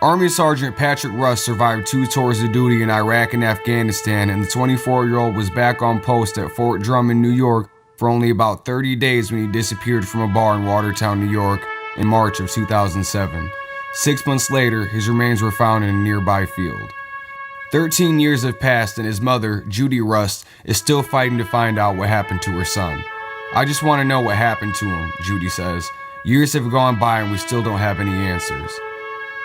Army Sergeant Patrick Rust survived 2 tours of duty in Iraq and Afghanistan, and the 24-year-old was back on post at Fort Drum in New York for only about 30 days when he disappeared from a bar in Watertown, New York in March of 2007. 6 months later, his remains were found in a nearby field. 13 years have passed, and his mother, Judy Rust, is still fighting to find out what happened to her son. "I just want to know what happened to him," Judy says. "Years have gone by and we still don't have any answers."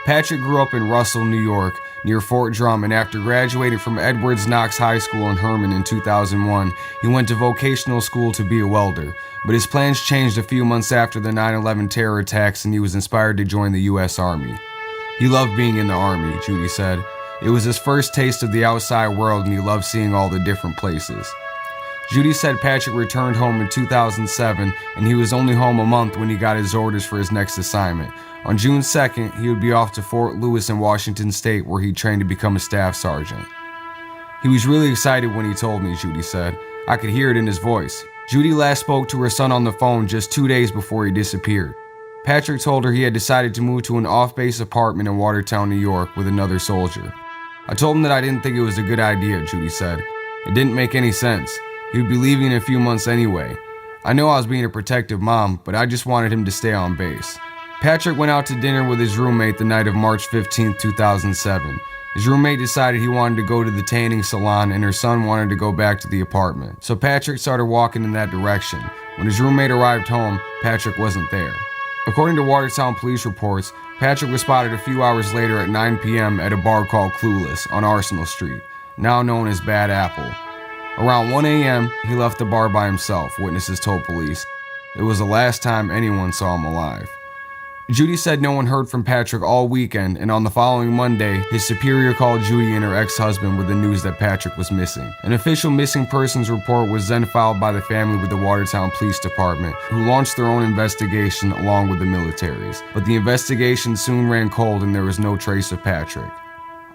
Patrick grew up in Russell, New York, near Fort Drum, and after graduating from Edwards Knox High School in Herman in 2001, he went to vocational school to be a welder. But his plans changed a few months after the 9/11 terror attacks, and he was inspired to join the U.S. Army. He loved being in the Army, Judy said. It was his first taste of the outside world, and he loved seeing all the different places. Judy said Patrick returned home in 2007, and he was only home a month when he got his orders for his next assignment. On June 2nd, he would be off to Fort Lewis in Washington State, where he trained to become a staff sergeant. "He was really excited when he told me," Judy said. "I could hear it in his voice." Judy last spoke to her son on the phone just 2 days before he disappeared. Patrick told her he had decided to move to an off-base apartment in Watertown, New York, with another soldier. "I told him that I didn't think it was a good idea," Judy said. "It didn't make any sense. He would be leaving in a few months anyway. I know I was being a protective mom, but I just wanted him to stay on base." Patrick went out to dinner with his roommate the night of March 15, 2007. His roommate decided he wanted to go to the tanning salon and her son wanted to go back to the apartment. So Patrick started walking in that direction. When his roommate arrived home, Patrick wasn't there. According to Watertown police reports, Patrick was spotted a few hours later at 9 p.m. at a bar called Clueless on Arsenal Street, now known as Bad Apple. Around 1 a.m., he left the bar by himself, witnesses told police. It was the last time anyone saw him alive. Judy said no one heard from Patrick all weekend, and on the following Monday, his superior called Judy and her ex-husband with the news that Patrick was missing. An official missing persons report was then filed by the family with the Watertown Police Department, who launched their own investigation along with the military's. But the investigation soon ran cold and there was no trace of Patrick.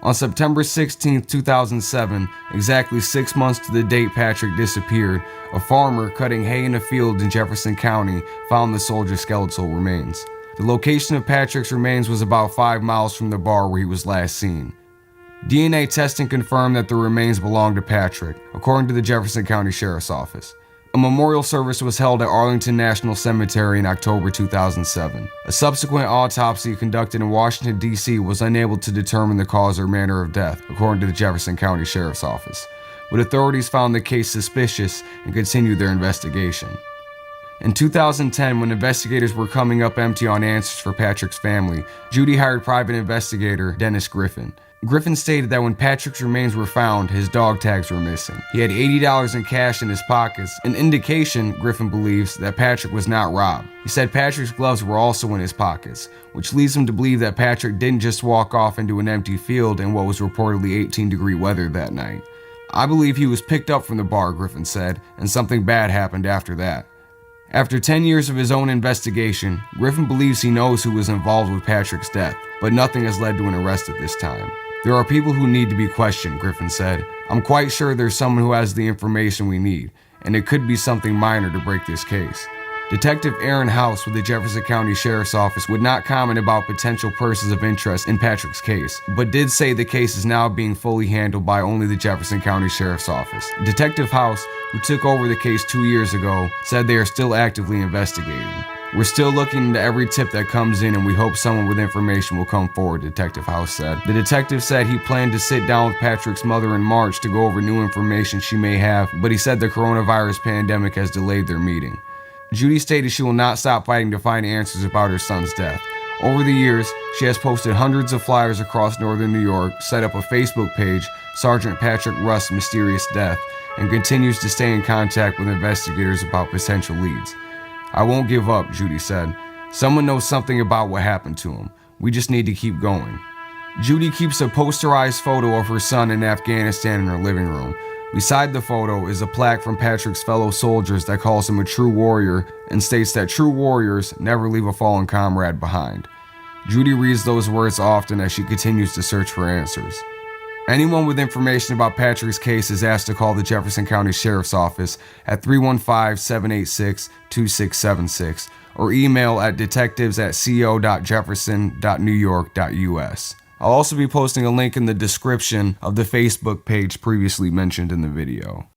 On September 16, 2007, exactly 6 months to the date Patrick disappeared, a farmer cutting hay in a field in Jefferson County found the soldier's skeletal remains. The location of Patrick's remains was about 5 miles from the bar where he was last seen. DNA testing confirmed that the remains belonged to Patrick, according to the Jefferson County Sheriff's Office. A memorial service was held at Arlington National Cemetery in October 2007. A subsequent autopsy conducted in Washington, D.C. was unable to determine the cause or manner of death, according to the Jefferson County Sheriff's Office, but authorities found the case suspicious and continued their investigation. In 2010, when investigators were coming up empty on answers for Patrick's family, Judy hired private investigator Dennis Griffin. Griffin stated that when Patrick's remains were found, his dog tags were missing. He had $80 in cash in his pockets, an indication, Griffin believes, that Patrick was not robbed. He said Patrick's gloves were also in his pockets, which leads him to believe that Patrick didn't just walk off into an empty field in what was reportedly 18-degree weather that night. "I believe he was picked up from the bar," Griffin said, "and something bad happened after that." After 10 years of his own investigation, Griffin believes he knows who was involved with Patrick's death, but nothing has led to an arrest at this time. "There are people who need to be questioned," Griffin said. "I'm quite sure there's someone who has the information we need, and it could be something minor to break this case." Detective Aaron House with the Jefferson County Sheriff's Office would not comment about potential persons of interest in Patrick's case, but did say the case is now being fully handled by only the Jefferson County Sheriff's Office. Detective House, who took over the case 2 years ago, said they are still actively investigating. "We're still looking into every tip that comes in and we hope someone with information will come forward," Detective House said. The detective said he planned to sit down with Patrick's mother in March to go over new information she may have, but he said the coronavirus pandemic has delayed their meeting. Judy stated she will not stop fighting to find answers about her son's death. Over the years, she has posted hundreds of flyers across northern New York, set up a Facebook page, Sergeant Patrick Rust's Mysterious Death, and continues to stay in contact with investigators about potential leads. "I won't give up," Judy said. "Someone knows something about what happened to him. We just need to keep going." Judy keeps a posterized photo of her son in Afghanistan in her living room. Beside the photo is a plaque from Patrick's fellow soldiers that calls him a true warrior and states that true warriors never leave a fallen comrade behind. Judy reads those words often as she continues to search for answers. Anyone with information about Patrick's case is asked to call the Jefferson County Sheriff's Office at 315-786-2676 or email at detectives@co.jefferson.newyork.us. I'll also be posting a link in the description of the Facebook page previously mentioned in the video.